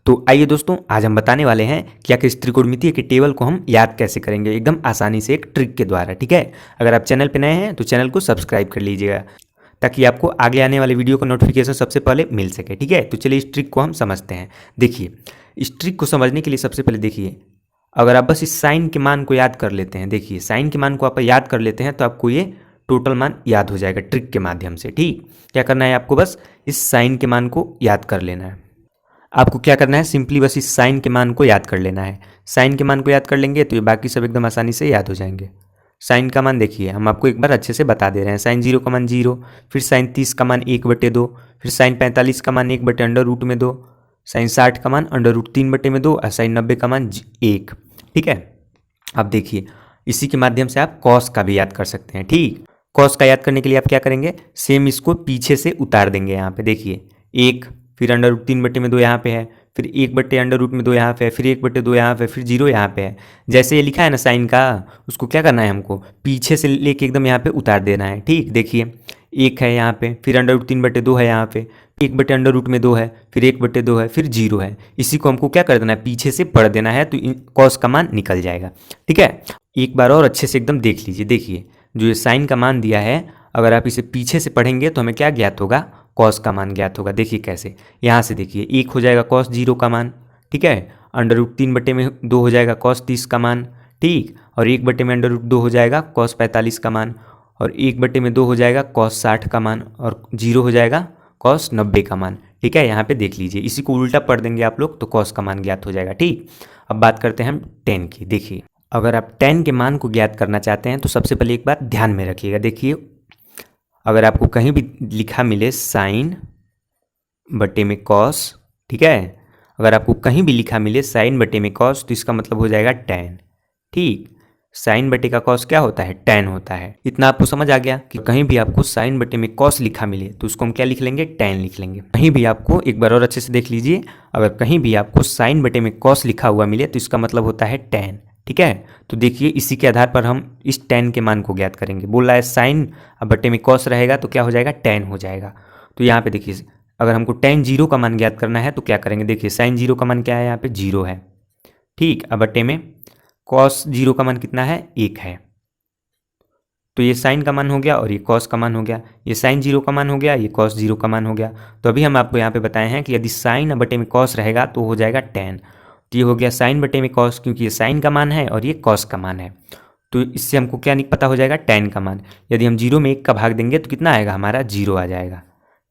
तो आइए दोस्तों, आज हम बताने वाले हैं कि आखिर इस त्रिकोणमितीय के टेबल को हम याद कैसे करेंगे एकदम आसानी से एक ट्रिक के द्वारा। ठीक है, अगर आप चैनल पे नए हैं तो चैनल को सब्सक्राइब कर लीजिएगा ताकि आपको आगे आने वाले वीडियो का नोटिफिकेशन सबसे पहले मिल सके। ठीक है, तो चलिए इस ट्रिक को हम समझते हैं। देखिए, इस ट्रिक को समझने के लिए सबसे पहले देखिए, अगर आप बस इस साइन के मान को याद कर लेते हैं, देखिए साइन के मान को आप याद कर लेते हैं तो आपको ये टोटल मान याद हो जाएगा ट्रिक के माध्यम से। ठीक, क्या करना है आपको, बस इस साइन के मान को याद कर लेना है। आपको क्या करना है, सिंपली बस इस साइन के मान को याद कर लेना है। साइन के मान को याद कर लेंगे तो ये बाकी सब एकदम आसानी से याद हो जाएंगे। साइन का मान देखिए, हम आपको एक बार अच्छे से बता दे रहे हैं। साइन 0 का मान 0, फिर साइन 30 का मान 1/2, फिर साइन 45 का मान 1/√2, साइन 60 का मान √3/2 और साइन 90 का मान 1। ठीक है, अब देखिए इसी के माध्यम से आप कॉस का भी याद कर सकते हैं। ठीक, कॉस का याद करने के लिए आप क्या करेंगे, सेम इसको पीछे से उतार देंगे। यहाँ पे देखिए 1, फिर √3/2 यहाँ पे है, फिर 1/√2 यहाँ पे है, फिर 1/2 यहाँ पे, फिर 0 यहाँ पे है। जैसे ये लिखा है ना साइन का, उसको क्या करना है, हमको पीछे से लेके एकदम यहाँ पे उतार देना है। ठीक, देखिए 1 है यहाँ पे, फिर √3/2 है यहाँ पे, 1/√2 है, फिर 1/2 है, फिर 0 है। इसी को हमको क्या कर देना है, पीछे से पढ़ देना है तो कॉस का मान निकल जाएगा। ठीक है, एक बार और अच्छे से एकदम देख लीजिए। देखिए जो ये साइन का मान दिया है, अगर आप इसे पीछे से पढ़ेंगे तो हमें क्या ज्ञात होगा, कॉस का मान ज्ञात होगा। देखिए कैसे, यहाँ से देखिए 1 हो जाएगा कॉस 0 का मान। ठीक है, √3/2 हो जाएगा कॉस 30 का मान। ठीक, और 1/√2 हो जाएगा कॉस 45 का मान, और 1/2 हो जाएगा कॉस 60 का मान, और 0 हो जाएगा कॉस 90 का मान। ठीक है, यहाँ पे देख लीजिए, इसी को उल्टा पढ़ देंगे आप लोग तो कॉस का मान ज्ञात हो जाएगा। ठीक, अब बात करते हैं हम tan की। देखिए अगर आप tan के मान को ज्ञात करना चाहते हैं तो सबसे पहले एक बात ध्यान में रखिएगा। देखिए अगर आपको कहीं भी लिखा मिले साइन बटे में कॉस, ठीक है, अगर आपको कहीं भी लिखा मिले साइन बटे में कॉस तो इसका मतलब हो जाएगा tan। ठीक, साइन बटे का कॉस क्या होता है, tan होता है। इतना आपको समझ आ गया कि कहीं भी आपको साइन बटे में कॉस लिखा मिले तो उसको हम क्या लिख लेंगे, tan लिख लेंगे। कहीं भी आपको, एक बार और अच्छे से देख लीजिए, अगर कहीं भी आपको साइन बटे में कॉस लिखा हुआ मिले तो इसका मतलब होता है tan। ठीक है, तो देखिए इसी के आधार पर हम इस tan के मान को ज्ञात करेंगे। बोल रहा है साइन बटे में कॉस रहेगा तो क्या हो जाएगा, tan हो जाएगा। तो यहाँ पे देखिए अगर हमको tan 0 का मान ज्ञात करना है तो क्या करेंगे, देखिए साइन 0 का मान क्या है, यहाँ पे 0 है। ठीक, अब बटे में कॉस 0 का मान कितना है, 1 है। तो ये साइन का मान हो गया और ये कॉस का मान हो गया। ये साइन 0 का मान हो गया, ये कॉस 0 का मान हो गया। तो अभी हम आपको यहाँ पे बताए हैं कि यदि साइन बटे में कॉस रहेगा तो हो जाएगा tan। तो ये हो गया साइन बटे में कॉस, क्योंकि ये साइन का मान है और ये कॉस का मान है। तो इससे हमको क्या नहीं पता हो जाएगा, tan का मान। यदि हम 0 में 1 का भाग देंगे तो कितना आएगा, हमारा 0 आ जाएगा।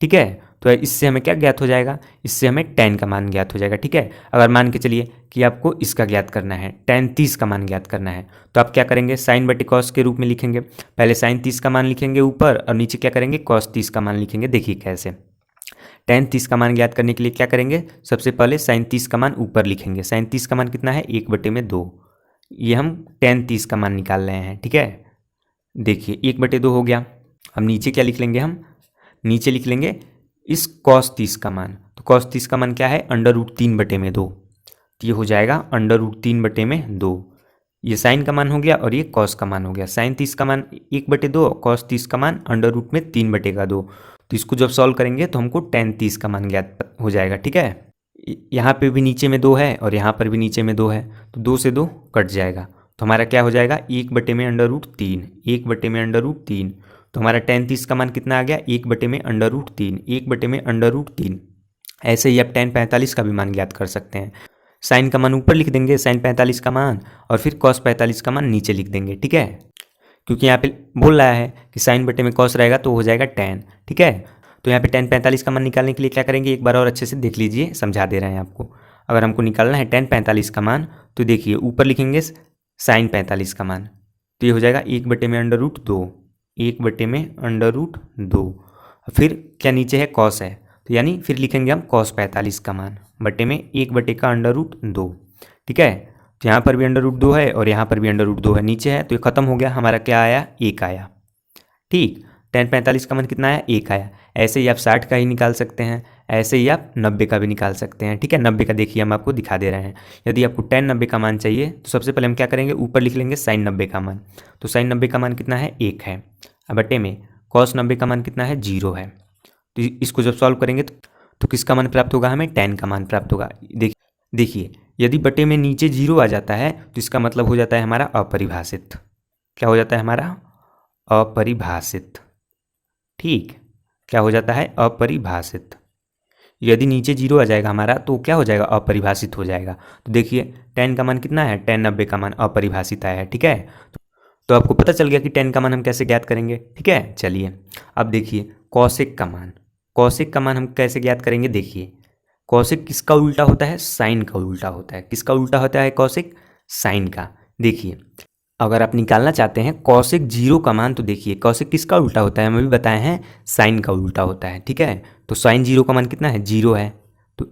ठीक है, तो इससे हमें क्या ज्ञात हो जाएगा, इससे हमें tan का मान ज्ञात हो जाएगा। ठीक है, अगर मान के चलिए कि आपको इसका ज्ञात करना है, tan 30 का मान ज्ञात करना है, तो आप क्या करेंगे, साइन बटे कॉस के रूप में लिखेंगे। पहले साइन 30 का मान लिखेंगे ऊपर और नीचे क्या करेंगे, कॉस 30 का मान लिखेंगे। देखिए कैसे, tan 30 का मान ज्ञात करने के लिए क्या करेंगे, सबसे पहले साइन 30 का मान ऊपर लिखेंगे। साइन 30 का मान कितना है, 1/2। ये हम tan 30 का मान निकाल रहे हैं। ठीक है, देखिए 1/2 हो गया। अब नीचे क्या लिख लेंगे, हम नीचे लिख लेंगे इस कॉस 30 का मान। तो कॉस 30 का मान क्या है, √3/2। तो ये हो जाएगा √3/2। ये साइन का मान हो गया और ये कॉस का मान हो गया। साइन 30 का मान 1/2, कॉस 30 का मान √3/2। तो इसको जब सॉल्व करेंगे तो हमको tan 30 का मान ज्ञात हो जाएगा। ठीक है, यहाँ पे भी नीचे में 2 है और यहाँ पर भी नीचे में 2 है, तो 2 से 2 कट जाएगा। तो हमारा क्या हो जाएगा, 1/√3, 1/√3। तो हमारा tan 30 का मान कितना आ गया, 1/√3, 1/√3। ऐसे ही आप tan 45 का भी मान ज्ञात कर सकते हैं। साइन का मान ऊपर लिख देंगे, साइन 45 का मान, और फिर कॉस 45 का मान नीचे लिख देंगे। ठीक है, क्योंकि यहाँ पे बोल रहा है कि साइन बटे में कॉस रहेगा तो हो जाएगा tan। ठीक है, तो यहाँ पे tan 45 का मान निकालने के लिए क्या करेंगे, एक बार और अच्छे से देख लीजिए, समझा दे रहे हैं आपको। अगर हमको निकालना है tan 45 का मान तो देखिए ऊपर लिखेंगे साइन 45 का मान, तो ये हो जाएगा 1/√2, 1/√2। फिर क्या नीचे है, कॉस है, तो यानी फिर लिखेंगे हम कॉस 45 का मान बटे में 1/√2। ठीक है, तो यहाँ पर भी √2 है और यहाँ पर भी √2 है, नीचे है तो ये खत्म हो गया। हमारा क्या आया, 1 आया। ठीक, tan 45 का मान कितना आया, 1 आया। ऐसे ही आप 60 का ही निकाल सकते हैं, ऐसे ही आप 90 का भी निकाल सकते हैं। ठीक है, 90 का देखिए हम आपको दिखा दे रहे हैं। यदि आपको tan 90 का मान चाहिए तो सबसे पहले हम क्या करेंगे, ऊपर लिख लेंगे साइन 90 का मान। तो साइन 90 का मान कितना है, 1 है। अब बटे में कॉस 90 का मान कितना है, 0 है। तो इसको जब सॉल्व करेंगे तो किसका मान प्राप्त होगा, हमें tan का मान प्राप्त होगा। देखिए देखिए यदि बटे में नीचे 0 आ जाता है तो इसका मतलब हो जाता है हमारा अपरिभाषित। क्या हो जाता है हमारा? अपरिभाषित। ठीक, क्या हो जाता है? अपरिभाषित। यदि नीचे 0 आ जाएगा हमारा तो क्या हो जाएगा? अपरिभाषित हो जाएगा। तो देखिए tan का मान कितना है? tan 90 का मान अपरिभाषित आया है। ठीक है, तो आपको पता चल गया कि tan का मान हम कैसे ज्ञात करेंगे। ठीक है, चलिए अब देखिए कौशिक का मान। कौशिक का मान हम कैसे ज्ञात करेंगे? देखिए कौशिक किसका उल्टा होता है? साइन का उल्टा होता है। किसका उल्टा होता है कौशिक? साइन का। देखिए अगर आप निकालना चाहते हैं कौशिक 0 का मान, तो देखिए कौशिक किसका उल्टा होता है? हमें भी बताए हैं साइन का उल्टा होता है। ठीक है, तो साइन 0 का मान कितना है? 0 है। तो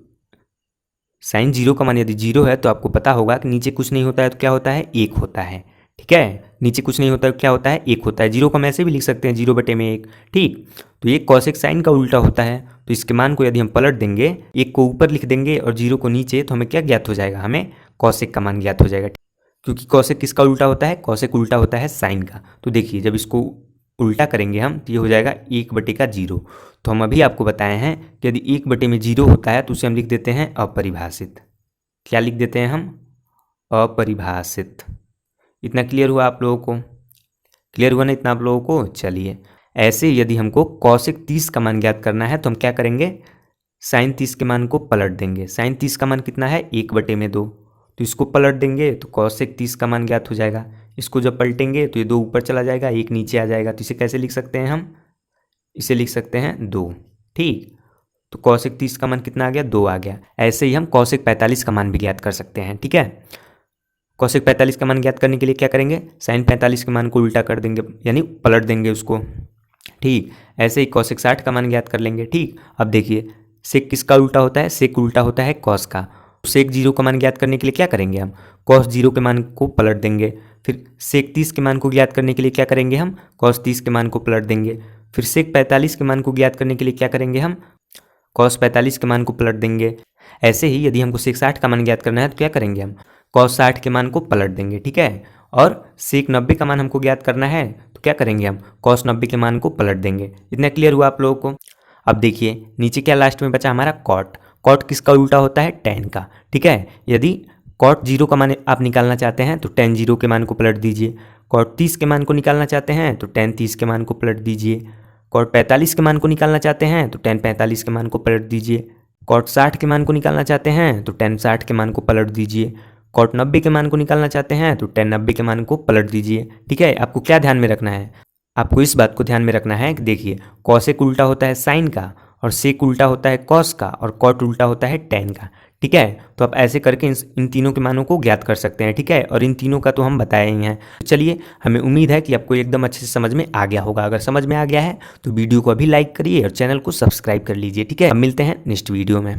साइन 0 का मान यदि 0 है तो आपको पता होगा कि नीचे कुछ नहीं होता है तो क्या होता है? 1 होता है। ठीक है, नीचे कुछ नहीं होता है तो क्या होता है? 1 होता है। 0 को हम ऐसे भी लिख सकते हैं 0 बटे में 1। ठीक, तो ये कौशिक साइन का उल्टा होता है। तो इसके मान को यदि हम पलट देंगे, 1 को ऊपर लिख देंगे और 0 को नीचे, तो हमें क्या ज्ञात हो जाएगा? हमें कौशिक का मान ज्ञात हो जाएगा। क्योंकि कौशिक किसका उल्टा होता है? कौशिक उल्टा होता है साइन का। तो देखिए जब इसको उल्टा करेंगे हम तो ये हो जाएगा 1 बटे का 0। तो हम अभी आपको बताए हैं कि यदि 1 बटे में 0 होता है तो उसे हम लिख देते हैं अपरिभाषित। क्या लिख देते हैं हम? अपरिभाषित। इतना क्लियर हुआ आप लोगों को? क्लियर हुआ ना इतना आप लोगों को? चलिए ऐसे यदि हमको कौशिक 30 का मान ज्ञात करना है तो हम क्या करेंगे? साइन 30 के मान को पलट देंगे। साइन 30 का मान कितना है? 1 बटे में 2। तो इसको पलट देंगे तो कौशिक 30 का मान ज्ञात हो जाएगा। इसको जब पलटेंगे तो ये 2 ऊपर चला जाएगा, 1 नीचे आ जाएगा। तो इसे कैसे लिख सकते हैं हम? इसे लिख सकते हैं 2। ठीक, तो कौशिक 30 का मान कितना आ गया? 2 आ गया। ऐसे ही हम कौशिक 45 का मान भी ज्ञात कर सकते हैं। ठीक है, कौशिक 45 का मान ज्ञात करने के लिए क्या करेंगे? साइन 45 के मान को उल्टा कर देंगे, यानी पलट देंगे उसको। ठीक, ऐसे ही कौशिक 60 का मान ज्ञात कर लेंगे। ठीक, अब देखिए सेक किसका उल्टा होता है? सेक उल्टा होता है कॉस का। सेक 0 का मान ज्ञात करने के लिए क्या करेंगे हम? कॉस 0 के मान को पलट देंगे। फिर सेक 30 के मान को ज्ञात करने के लिए क्या करेंगे हम? कॉस 30 के मान को पलट देंगे। फिर सेक 45 के मान को ज्ञात करने के लिए क्या करेंगे हम? कॉस 45 के मान को पलट देंगे। ऐसे ही यदि हमको सेक 60 का मान ज्ञात करना है तो क्या करेंगे हम? कॉस 60 के मान को पलट देंगे। ठीक है, और सेक 90 का मान हमको ज्ञात करना है तो क्या करेंगे हम? कॉस 90 के मान को पलट देंगे। इतना क्लियर हुआ आप लोगों को? अब देखिए नीचे क्या लास्ट में बचा हमारा? कॉट। कॉट किसका उल्टा होता है? टैन का। ठीक है, यदि कॉट 0 का मान आप निकालना चाहते हैं तो टैन 0 के मान को पलट दीजिए। कॉट 30 के मान को निकालना चाहते हैं तो टैन 30 के मान को पलट दीजिए। कॉट 45 के मान को निकालना चाहते हैं तो टैन 45 के मान को पलट दीजिए। कॉट 60 के मान को निकालना चाहते हैं तो टैन 60 के मान को पलट दीजिए। कॉट 90 के मान को निकालना चाहते हैं तो टैन 90 के मान को पलट दीजिए। ठीक है, आपको क्या ध्यान में रखना है? आपको इस बात को ध्यान में रखना है कि देखिए कॉसेक उल्टा होता है साइन का, और सेक उल्टा होता है कॉस का, और कॉट उल्टा होता है टैन का। ठीक है, तो आप ऐसे करके इन तीनों के मानों को ज्ञात कर सकते हैं। ठीक है, और इन तीनों का तो हम बताए ही हैं। चलिए, हमें उम्मीद है कि आपको एकदम अच्छे से समझ में आ गया होगा। अगर समझ में आ गया है तो वीडियो को अभी लाइक करिए और चैनल को सब्सक्राइब कर लीजिए। ठीक है, अब मिलते हैं नेक्स्ट वीडियो में।